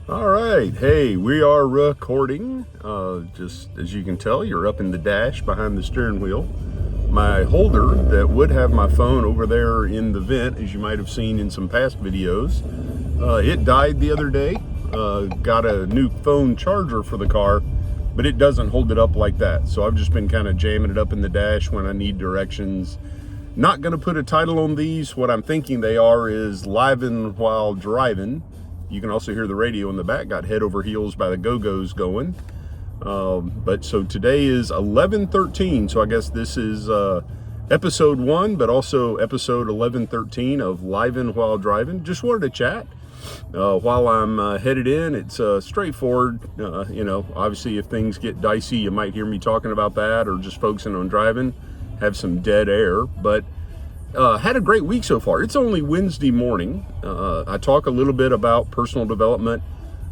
All right, hey, we are recording. Just as you can tell, you're up in the dash behind the steering wheel. My holder that would have my phone over there in the vent, as you might have seen in some past videos, it died the other day. Got a new phone charger for the car, but it doesn't hold it up like that. So I've just been kind of jamming it up in the dash when I need directions. Not going to put a title on these. What I'm thinking they are is Livin' While Driving. You can also hear the radio in the back, got head over heels by the Go-Go's going. But so today is 11/13, so I guess this is episode 1, but also episode 11/13 of Livin' While Driving. Just wanted to chat while I'm headed in. It's straightforward. Obviously if things get dicey, you might hear me talking about that or just focusing on driving, have some dead air. But had a great week so far. It's only Wednesday morning. I talk a little bit about personal development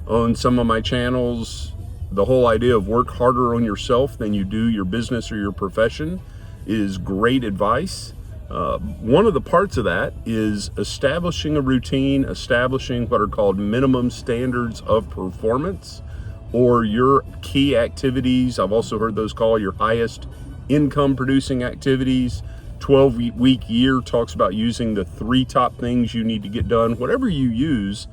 on some of my channels. The whole idea of work harder on yourself than you do your business or your profession is great advice. One of the parts of that is establishing a routine, establishing what are called minimum standards of performance, or your key activities. I've also heard those called your highest income producing activities. 12-week year talks about using the 3 top things you need to get done. Whatever you use,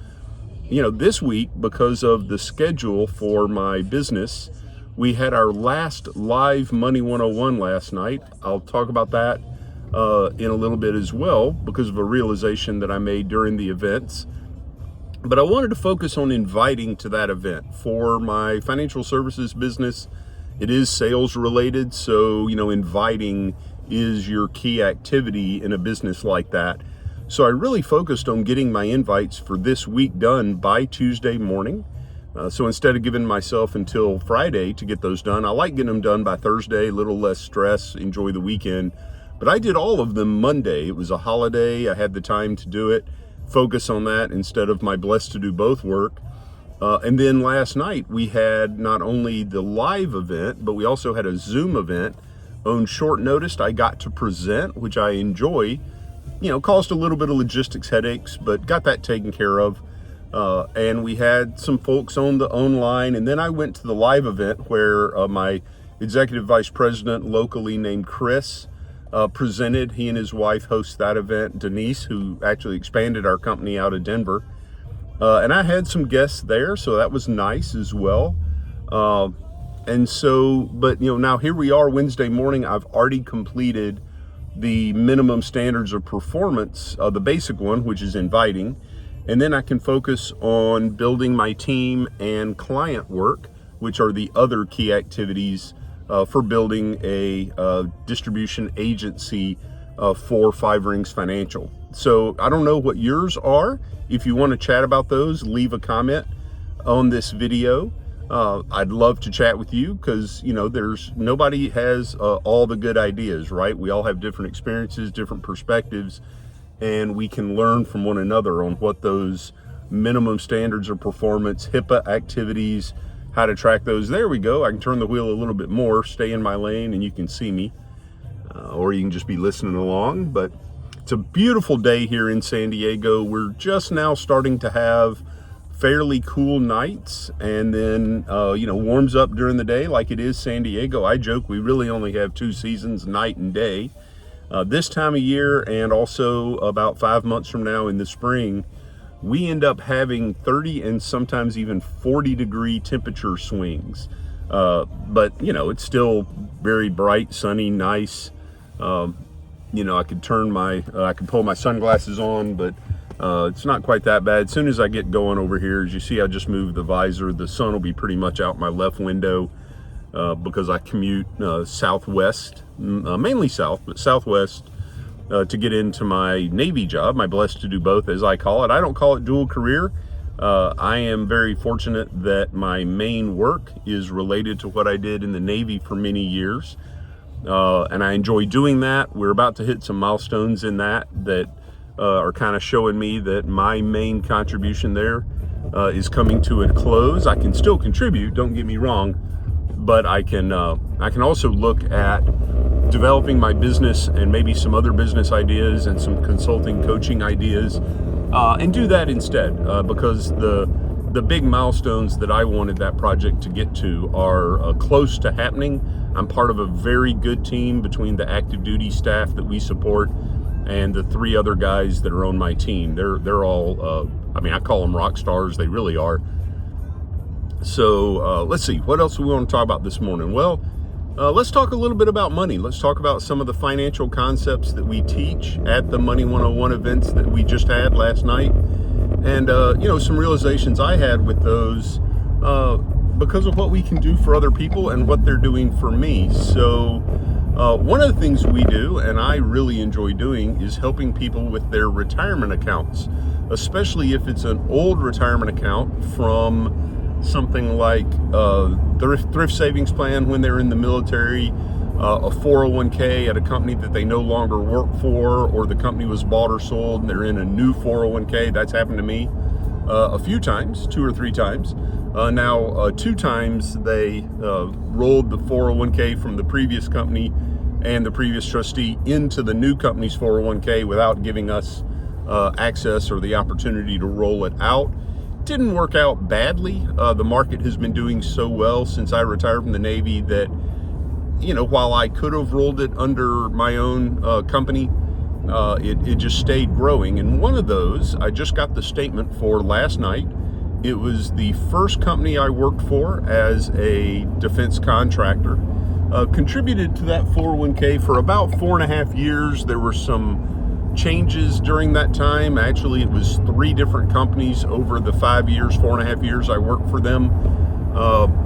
this week, because of the schedule for my business, we had our last live Money 101 last night. I'll talk about that in a little bit as well, because of a realization that I made during the events. But I wanted to focus on inviting to that event. For my financial services business, it is sales related, so inviting is your key activity in a business like that. So I really focused on getting my invites for this week done by Tuesday morning. So instead of giving myself until Friday to get those done, I like getting them done by Thursday, a little less stress, enjoy the weekend. But I did all of them Monday. It was a holiday. I had the time to do it, focus on that instead of my blessed to do both work. And then last night we had not only the live event, but we also had a Zoom event on short notice. I got to present, which I enjoy. Caused a little bit of logistics headaches, but got that taken care of. And we had some folks on the online, and then I went to the live event where my executive vice president locally named Chris presented. He and his wife host that event, Denise, who actually expanded our company out of Denver. And I had some guests there, so that was nice as well. And so, but now here we are Wednesday morning. I've already completed the minimum standards of performance, the basic one, which is inviting. And then I can focus on building my team and client work, which are the other key activities for building a distribution agency for 5 Rings Financial. So I don't know what yours are. If you want to chat about those, leave a comment on this video. I'd love to chat with you because, nobody has all the good ideas, right? We all have different experiences, different perspectives, and we can learn from one another on what those minimum standards of performance, HIPAA activities, how to track those. There we go. I can turn the wheel a little bit more, stay in my lane, and you can see me, or you can just be listening along. But it's a beautiful day here in San Diego. We're just now starting to have fairly cool nights, and then warms up during the day like it is San Diego. I joke we really only have 2 seasons, night and day. This time of year, and also about 5 months from now in the spring, we end up having 30 and sometimes even 40 degree temperature swings. But it's still very bright, sunny, nice. I could pull my sunglasses on, but it's not quite that bad. As soon as I get going over here, as you see, I just moved the visor. The sun will be pretty much out my left window because I commute southwest, mainly south, but southwest to get into my Navy job, my blessed to do both, as I call it. I don't call it dual career. I am very fortunate that my main work is related to what I did in the Navy for many years. And I enjoy doing that. We're about to hit some milestones in that are kind of showing me that my main contribution there is coming to a close. I can still contribute, don't get me wrong, but I can also look at developing my business and maybe some other business ideas and some consulting coaching ideas, and do that instead, because the big milestones that I wanted that project to get to are close to happening. I'm part of a very good team between the active duty staff that we support and the 3 other guys that are on my team. They're all, I mean, I call them rock stars. They really are. So let's see, what else do we want to talk about this morning? Well, let's talk a little bit about money. Let's talk about some of the financial concepts that we teach at the Money 101 events that we just had last night. And, you know, some realizations I had with those because of what we can do for other people and what they're doing for me. So one of the things we do, and I really enjoy doing, is helping people with their retirement accounts, especially if it's an old retirement account from something like thrift savings plan when they're in the military, a 401k at a company that they no longer work for, or the company was bought or sold and they're in a new 401k. That's happened to me a few times, 2 or 3 times. Now 2 times they rolled the 401k from the previous company and the previous trustee into the new company's 401k without giving us access or the opportunity to roll it out. Didn't work out badly. The market has been doing so well since I retired from the Navy that, you know, while I could have rolled it under my own company, it just stayed growing. And one of those, I just got the statement for last night. It was the first company I worked for as a defense contractor. Contributed to that 401k for about 4.5 years. There were some changes during that time. Actually, it was 3 different companies over the 5 years, 4.5 years I worked for them.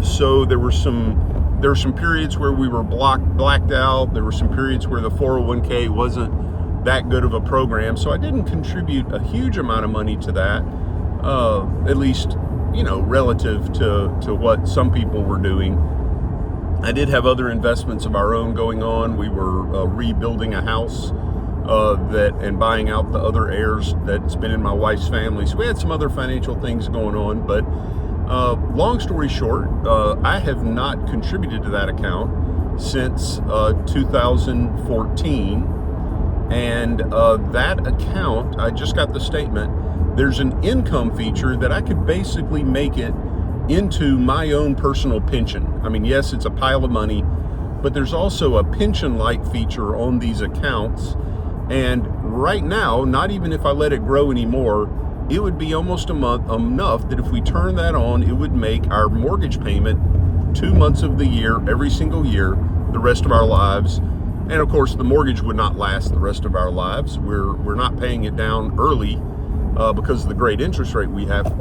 So there were some periods where we were blacked out. There were some periods where the 401k wasn't that good of a program. So I didn't contribute a huge amount of money to that, at least, you know, relative to what some people were doing. I did have other investments of our own going on. We were rebuilding a house and buying out the other heirs that's been in my wife's family. So we had some other financial things going on, but long story short, I have not contributed to that account since 2014. And that account, I just got the statement, there's an income feature that I could basically make it into my own personal pension. I mean, yes, it's a pile of money, but there's also a pension-like feature on these accounts. And right now, not even if I let it grow anymore, it would be almost a month enough that if we turn that on, it would make our mortgage payment 2 months of the year, every single year, the rest of our lives. And of course, the mortgage would not last the rest of our lives. We're not paying it down early because of the great interest rate we have.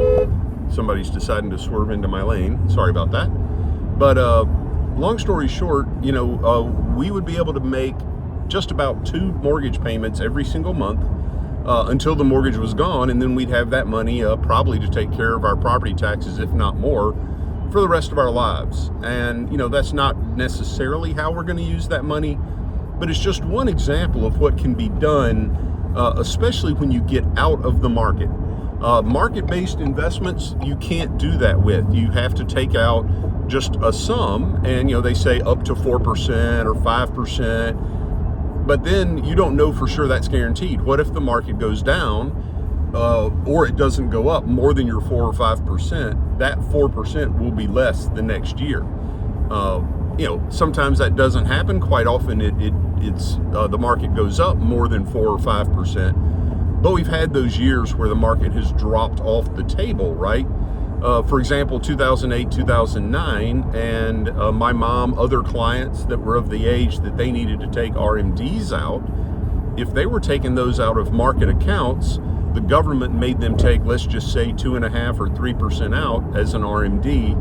Somebody's deciding to swerve into my lane. Sorry about that. But long story short, you know, we would be able to make just about 2 mortgage payments every single month until the mortgage was gone, and then we'd have that money probably to take care of our property taxes, if not more, for the rest of our lives. And you know, that's not necessarily how we're going to use that money, but it's just one example of what can be done, especially when you get out of the market. Market-based investments, you can't do that with. You have to take out just a sum, and you know, they say up to 4% or 5%. But then you don't know for sure that's guaranteed. What if the market goes down or it doesn't go up more than your 4 or 5%? That 4% will be less the next year. You know, sometimes that doesn't happen. Quite often it's the market goes up more than 4 or 5%. But we've had those years where the market has dropped off the table, right? For example, 2008, 2009, and my mom, other clients that were of the age that they needed to take RMDs out, if they were taking those out of market accounts, the government made them take, let's just say 2.5% or 3% out as an RMD,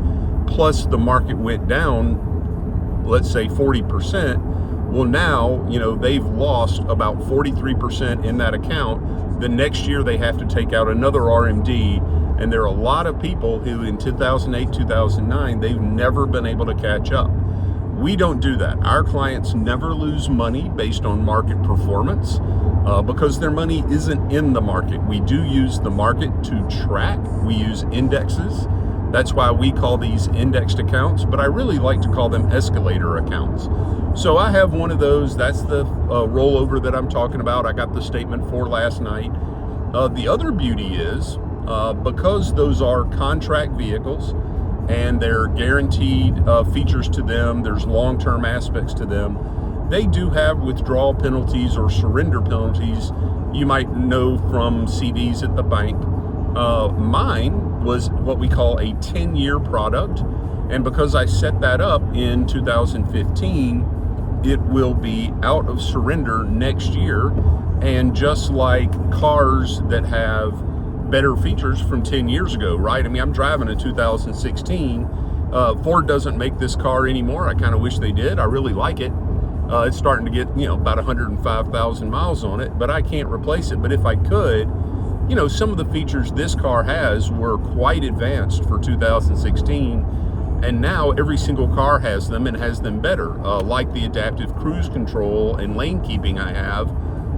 plus the market went down, let's say 40%. Well, now, you know, they've lost about 43% in that account. The next year they have to take out another RMD. And there are a lot of people who in 2008, 2009, they've never been able to catch up. We don't do that. Our clients never lose money based on market performance because their money isn't in the market. We do use the market to track. We use indexes. That's why we call these indexed accounts, but I really like to call them escalator accounts. So I have one of those. That's the rollover that I'm talking about. I got the statement for last night. The other beauty is because those are contract vehicles and they're guaranteed features to them, there's long-term aspects to them, they do have withdrawal penalties or surrender penalties you might know from CDs at the bank. Mine was what we call a 10-year product, and because I set that up in 2015, it will be out of surrender next year. And just like cars that have better features from 10 years ago, right? I mean, I'm driving a 2016. Ford doesn't make this car anymore. I kind of wish they did. I really like it. It's starting to get, about 105,000 miles on it, but I can't replace it. But if I could, some of the features this car has were quite advanced for 2016. And now every single car has them and has them better, like the adaptive cruise control and lane keeping I have.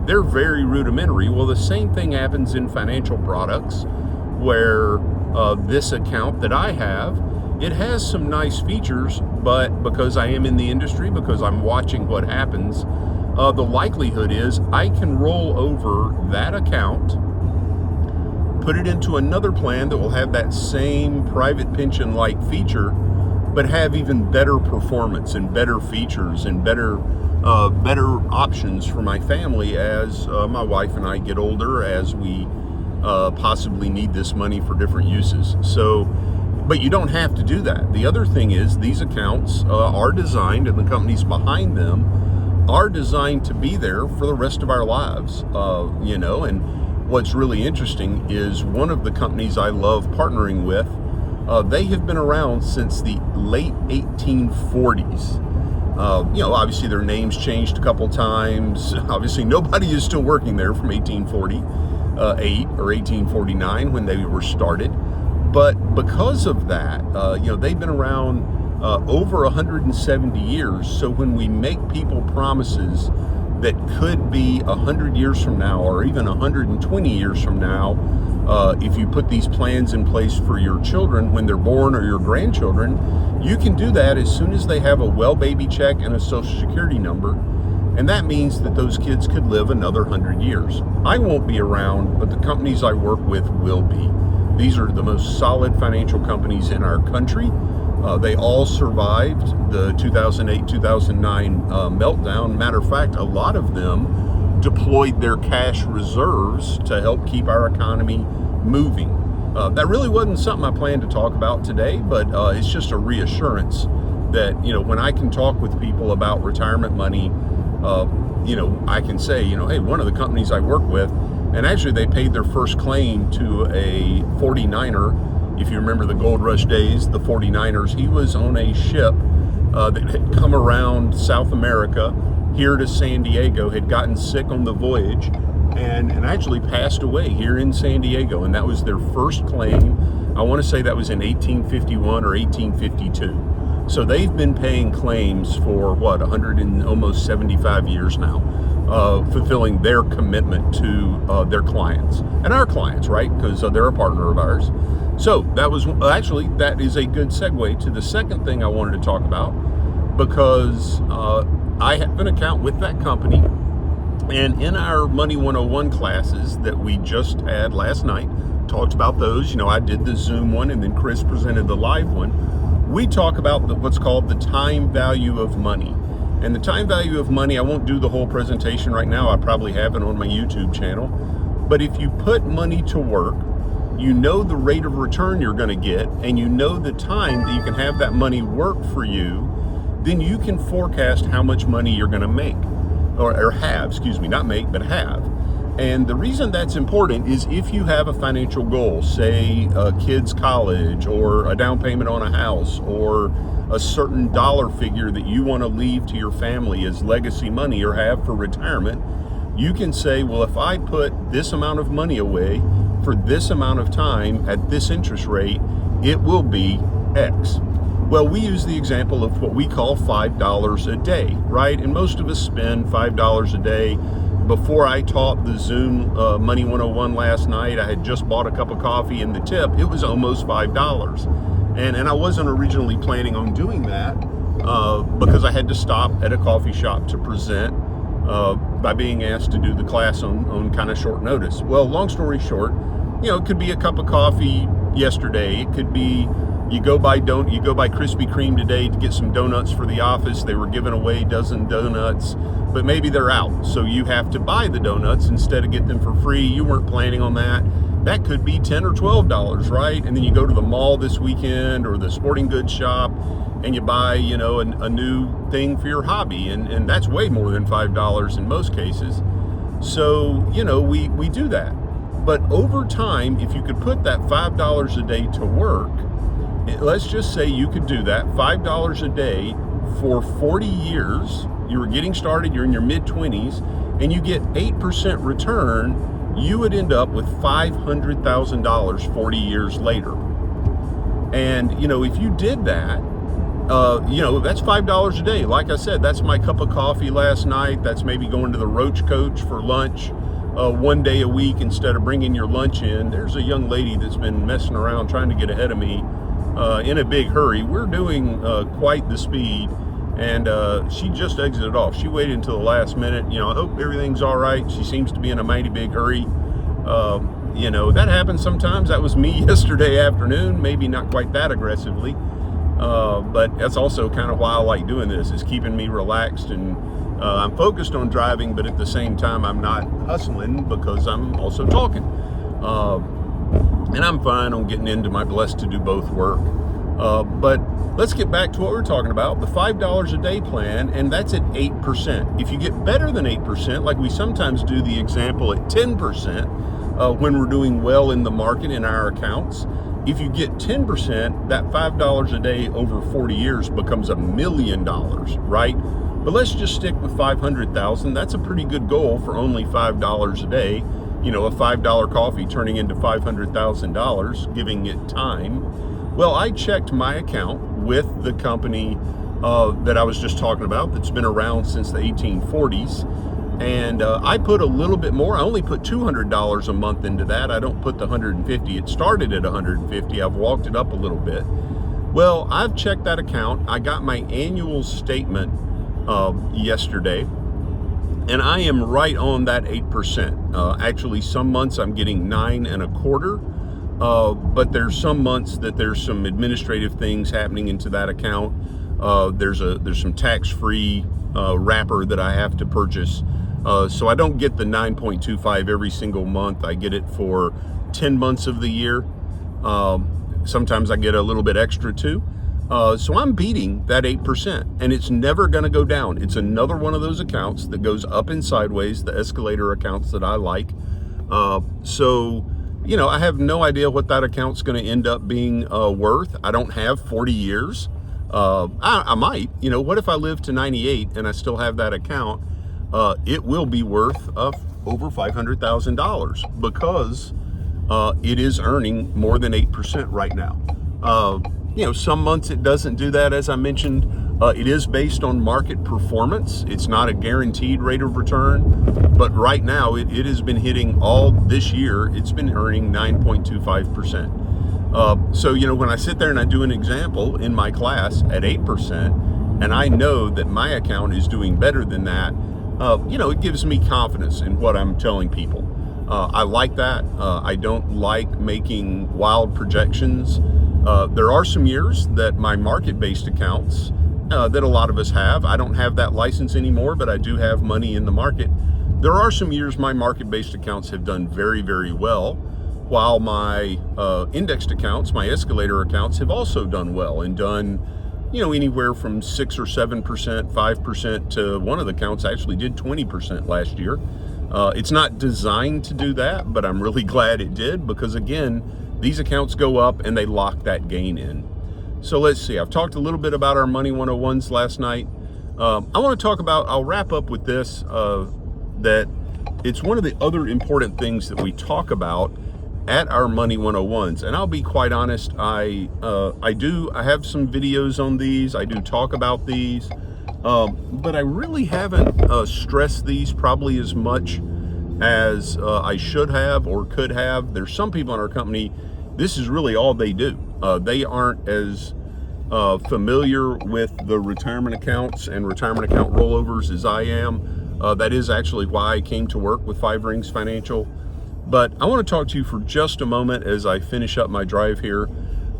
They're very rudimentary. Well, the same thing happens in financial products, where this account that I have, it has some nice features, but because I am in the industry, because I'm watching what happens, the likelihood is I can roll over that account, put it into another plan that will have that same private pension-like feature, but have even better performance and better features and better options for my family as my wife and I get older, as we possibly need this money for different uses. So, but you don't have to do that. The other thing is these accounts are designed, and the companies behind them are designed to be there for the rest of our lives, and what's really interesting is one of the companies I love partnering with, they have been around since the late 1840s. Obviously their names changed a couple times. Obviously nobody is still working there from 1848 or 1849 when they were started. But because of that, they've been around over 170 years. So when we make people promises that could be 100 years from now or even 120 years from now, if you put these plans in place for your children when they're born or your grandchildren, you can do that as soon as they have a well baby check and a social security number. And that means that those kids could live another 100 years. I won't be around, but the companies I work with will be. These are the most solid financial companies in our country. They all survived the 2008-2009 meltdown. Matter of fact, a lot of them deployed their cash reserves to help keep our economy moving. That really wasn't something I planned to talk about today, but it's just a reassurance that, when I can talk with people about retirement money, I can say, hey, one of the companies I work with, and actually they paid their first claim to a 49er. If you remember the Gold Rush days, the 49ers, he was on a ship that had come around South America here to San Diego, had gotten sick on the voyage, and actually passed away here in San Diego. And that was their first claim. I want to say that was in 1851 or 1852. So they've been paying claims for, 100 and almost 75 years now, fulfilling their commitment to their clients and our clients, right? Because they're a partner of ours. So that is a good segue to the second thing I wanted to talk about, because I have an account with that company, and in our Money 101 classes that we just had last night, talked about those. I did the Zoom one, and then Chris presented the live one. We talk about what's called the time value of money. And the time value of money, I won't do the whole presentation right now. I probably have it on my YouTube channel. But if you put money to work, you know the rate of return you're going to get, and you know the time that you can have that money work for you, then you can forecast how much money you're going to make, or have, not make, but have. And the reason that's important is if you have a financial goal, say a kid's college, or a down payment on a house, or a certain dollar figure that you want to leave to your family as legacy money or have for retirement, you can say, well, if I put this amount of money away for this amount of time at this interest rate, it will be X. Well, we use the example of what we call $5 a day, right? And most of us spend $5 a day. Before I taught the Zoom Money 101 last night, I had just bought a cup of coffee, and the tip, it was almost $5. And I wasn't originally planning on doing that because I had to stop at a coffee shop to present by being asked to do the class on kind of short notice. Well, long story short, it could be a cup of coffee yesterday. It could be you go buy Krispy Kreme today to get some donuts for the office. They were giving away a dozen donuts, but maybe they're out, so you have to buy the donuts instead of get them for free. You weren't planning on that. That could be $10 or $12, right? And then you go to the mall this weekend or the sporting goods shop and you buy, a new thing for your hobby, and that's way more than $5 in most cases. So, we do that. But over time, if you could put that $5 a day to work, let's just say you could do that, $5 a day for 40 years, you were getting started, you're in your mid-20s, and you get 8% return, you would end up with $500,000 40 years later. And, if you did that, that's $5 a day. Like I said, that's my cup of coffee last night. That's maybe going to the Roach Coach for lunch one day a week instead of bringing your lunch in. There's a young lady that's been messing around trying to get ahead of me in a big hurry. We're doing quite the speed, and she just exited off. She waited until the last minute. I hope everything's all right. She seems to be in a mighty big hurry. That happens sometimes. That was me yesterday afternoon, maybe not quite that aggressively. But that's also kind of why I like doing this, is keeping me relaxed, and I'm focused on driving, but at the same time I'm not hustling because I'm also talking. And I'm fine on getting into my blessed to do both work. But let's get back to what we're talking about, the $5 a day plan, and that's at 8%. If you get better than 8%, like we sometimes do the example at 10%, when we're doing well in the market in our accounts, if you get 10%, that $5 a day over 40 years becomes $1 million, right? But let's just stick with 500,000. That's a pretty good goal for only $5 a day. A $5 coffee turning into $500,000, giving it time. Well, I checked my account with the company that I was just talking about that's been around since the 1840s. And I put a little bit more. I only put $200 a month into that. I don't put the $150. It started at $150. I've walked it up a little bit. Well, I've checked that account. I got my annual statement yesterday, and I am right on that 8%. Actually, some months I'm getting 9.25%. But there's some months that there's some administrative things happening into that account. There's some tax-free wrapper that I have to purchase. So I don't get the 9.25 every single month. I get it for 10 months of the year. Sometimes I get a little bit extra too. So I'm beating that 8%, and it's never going to go down. It's another one of those accounts that goes up and sideways, the escalator accounts that I like. So I have no idea what that account's going to end up being worth. I don't have 40 years. I might. What if I live to 98 and I still have that account? It will be worth over $500,000 because it is earning more than 8% right now. Some months it doesn't do that, as I mentioned. It is based on market performance. It's not a guaranteed rate of return, but right now it has been hitting all this year. It's been earning 9.25%. So, when I sit there and I do an example in my class at 8%, and I know that my account is doing better than that, it gives me confidence in what I'm telling people. I like that. I don't like making wild projections. There are some years that my market-based accounts that a lot of us have. I don't have that license anymore, but I do have money in the market. There are some years my market-based accounts have done very, very well, while my indexed accounts, my escalator accounts, have also done well and done, anywhere from 6 or 7%, 5% to one of the accounts actually did 20% last year. It's not designed to do that, but I'm really glad it did because, again, these accounts go up and they lock that gain in. So let's see. I've talked a little bit about our Money 101s last night. I want to talk about, I'll wrap up with this, that it's one of the other important things that we talk about at our Money 101s. And I'll be quite honest, I have some videos on these. I do talk about these, but I really haven't stressed these probably as much as I should have or could have. There's some people in our company, this is really all they do. They aren't as familiar with the retirement accounts and retirement account rollovers as I am. That is actually why I came to work with 5 Rings Financial. But I want to talk to you for just a moment as I finish up my drive here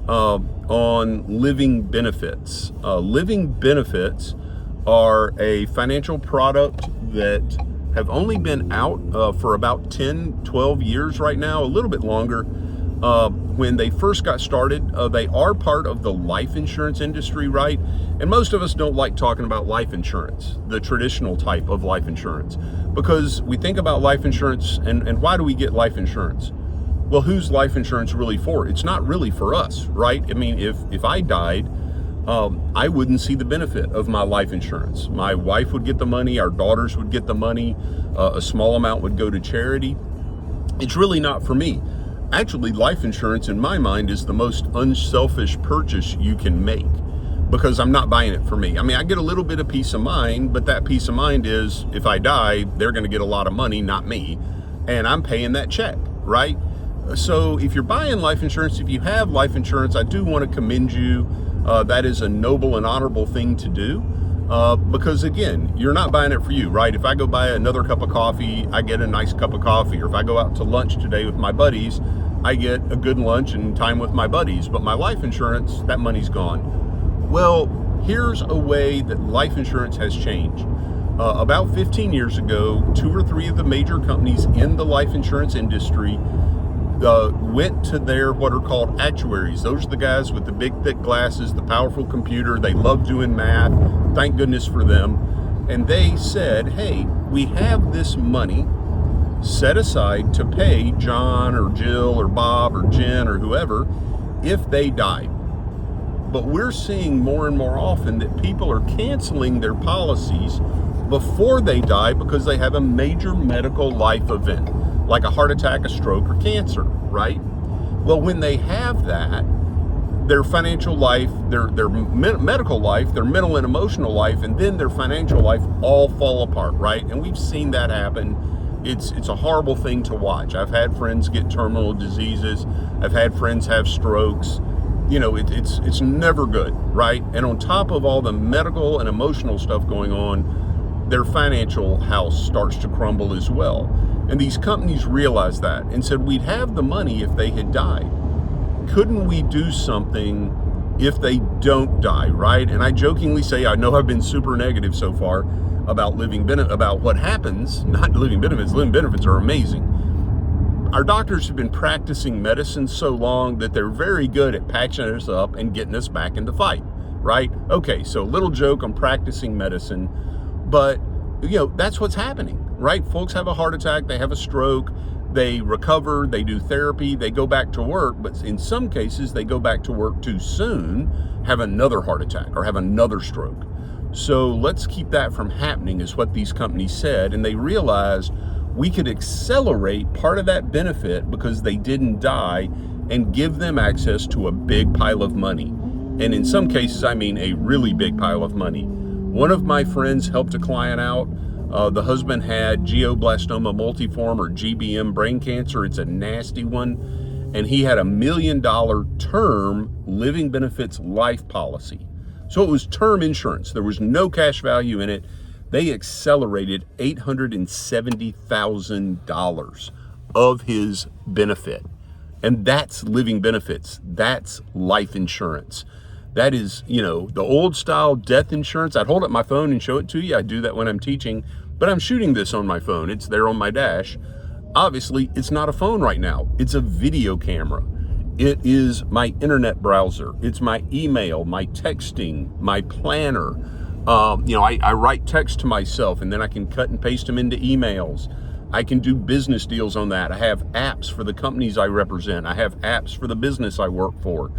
on living benefits. Living benefits are a financial product that have only been out for about 10, 12 years right now, a little bit longer. When they first got started, they are part of the life insurance industry, right? And most of us don't like talking about life insurance, the traditional type of life insurance, because we think about life insurance and why do we get life insurance? Well, who's life insurance really for? It's not really for us, right? I mean, if I died, I wouldn't see the benefit of my life insurance. My wife would get the money, our daughters would get the money, a small amount would go to charity. It's really not for me. Actually, life insurance in my mind is the most unselfish purchase you can make because I'm not buying it for me. I mean, I get a little bit of peace of mind, but that peace of mind is if I die, they're going to get a lot of money, not me, and I'm paying that check, right? So if you're buying life insurance, if you have life insurance, I do want to commend you. That is a noble and honorable thing to do because, again, you're not buying it for you, right? If I go buy another cup of coffee, I get a nice cup of coffee. Or if I go out to lunch today with my buddies, I get a good lunch and time with my buddies. But my life insurance, that money's gone. Well, here's a way that life insurance has changed. About 15 years ago, 2 or 3 of the major companies in the life insurance industry went to their what are called actuaries. Those are the guys with the big thick glasses, the powerful computer. They love doing math. Thank goodness for them. And they said, hey, we have this money set aside to pay John or Jill or Bob or Jen or whoever if they die. But we're seeing more and more often that people are canceling their policies before they die because they have a major medical life event, like a heart attack, a stroke, or cancer, right? Well, when they have that, their financial life, their medical life, their mental and emotional life, and then their financial life all fall apart, right? And we've seen that happen. It's a horrible thing to watch. I've had friends get terminal diseases. I've had friends have strokes. You know, it's never good, right? And on top of all the medical and emotional stuff going on, their financial house starts to crumble as well. And these companies realized that and said, we'd have the money if they had died. Couldn't we do something if they don't die, right? And I jokingly say, I know I've been super negative so far about about what happens, not living benefits. Living benefits are amazing. Our doctors have been practicing medicine so long that they're very good at patching us up and getting us back in the fight, right? Okay, so little joke on practicing medicine, but you know, that's what's happening, right? Folks have a heart attack, they have a stroke, they recover, they do therapy, they go back to work, but in some cases they go back to work too soon, have another heart attack or have another stroke. So let's keep that from happening is what these companies said, and they realized we could accelerate part of that benefit because they didn't die and give them access to a big pile of money. And in some cases, I mean a really big pile of money. One of my friends helped a client out. The husband had glioblastoma multiforme or GBM brain cancer. It's a nasty one. And he had $1 million term living benefits life policy. So it was term insurance. There was no cash value in it. They accelerated $870,000 of his benefit. And that's living benefits. That's life insurance. That is, you know, the old style death insurance. I'd hold up my phone and show it to you. I do that when I'm teaching, but I'm shooting this on my phone. It's there on my dash. Obviously, it's not a phone right now. It's a video camera. It is my internet browser. It's my email, my texting, my planner. You know, I write text to myself and then I can cut and paste them into emails. I can do business deals on that. I have apps for the companies I represent. I have apps for the business I work for.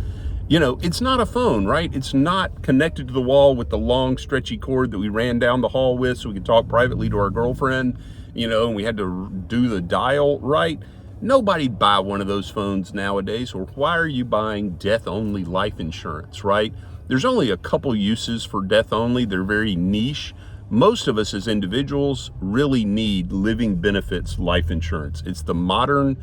You know, it's not a phone, right? It's not connected to the wall with the long stretchy cord that we ran down the hall with so we could talk privately to our girlfriend, you know, and we had to do the dial, right? Nobody'd buy one of those phones nowadays, or why are you buying death-only life insurance, right? There's only a couple uses for death-only. They're very niche. Most of us as individuals really need living benefits life insurance. It's the modern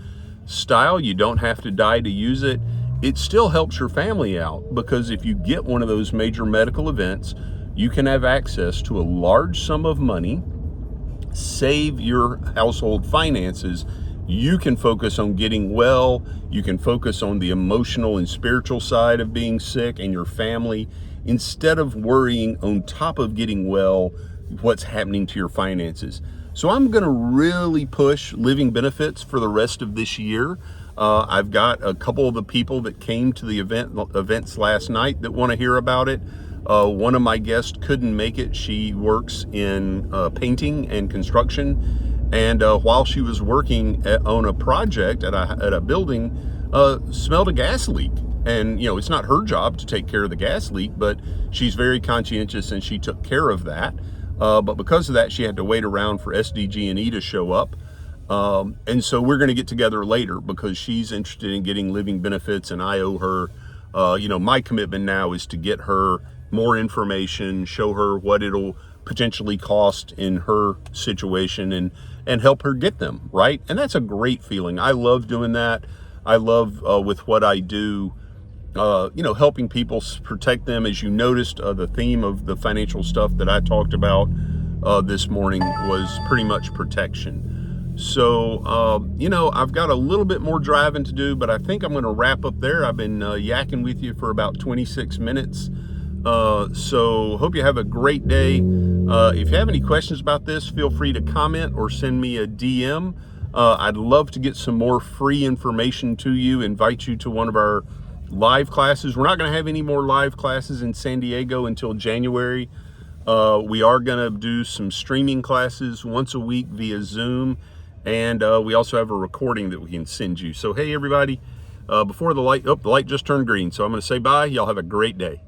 style. You don't have to die to use it. It still helps your family out because if you get one of those major medical events, you can have access to a large sum of money, save your household finances, you can focus on getting well. You can focus on the emotional and spiritual side of being sick and your family, instead of worrying on top of getting well what's happening to your finances. So I'm going to really push living benefits for the rest of this year. I've got a couple of the people that came to the events last night that want to hear about it. One of my guests couldn't make it. She works in painting and construction, and while she was working on a project at a building, smelled a gas leak. And it's not her job to take care of the gas leak, but she's very conscientious and she took care of that. But because of that, she had to wait around for SDG&E to show up. And so we're going to get together later because she's interested in getting living benefits, and I owe her. My commitment now is to get her more information, show her what it'll potentially cost in her situation, and help her get them, right? And that's a great feeling. I love doing that. I love with what I do, helping people protect them. As you noticed, the theme of the financial stuff that I talked about this morning was pretty much protection. So, I've got a little bit more driving to do, but I think I'm going to wrap up there. I've been yakking with you for about 26 minutes. So hope you have a great day. If you have any questions about this, feel free to comment or send me a DM. I'd love to get some more free information to you, invite you to one of our live classes. We're not going to have any more live classes in San Diego until January. We are going to do some streaming classes once a week via Zoom, and we also have a recording that we can send you. So hey everybody, before the light just turned green, so I'm going to say bye. Y'all have a great day.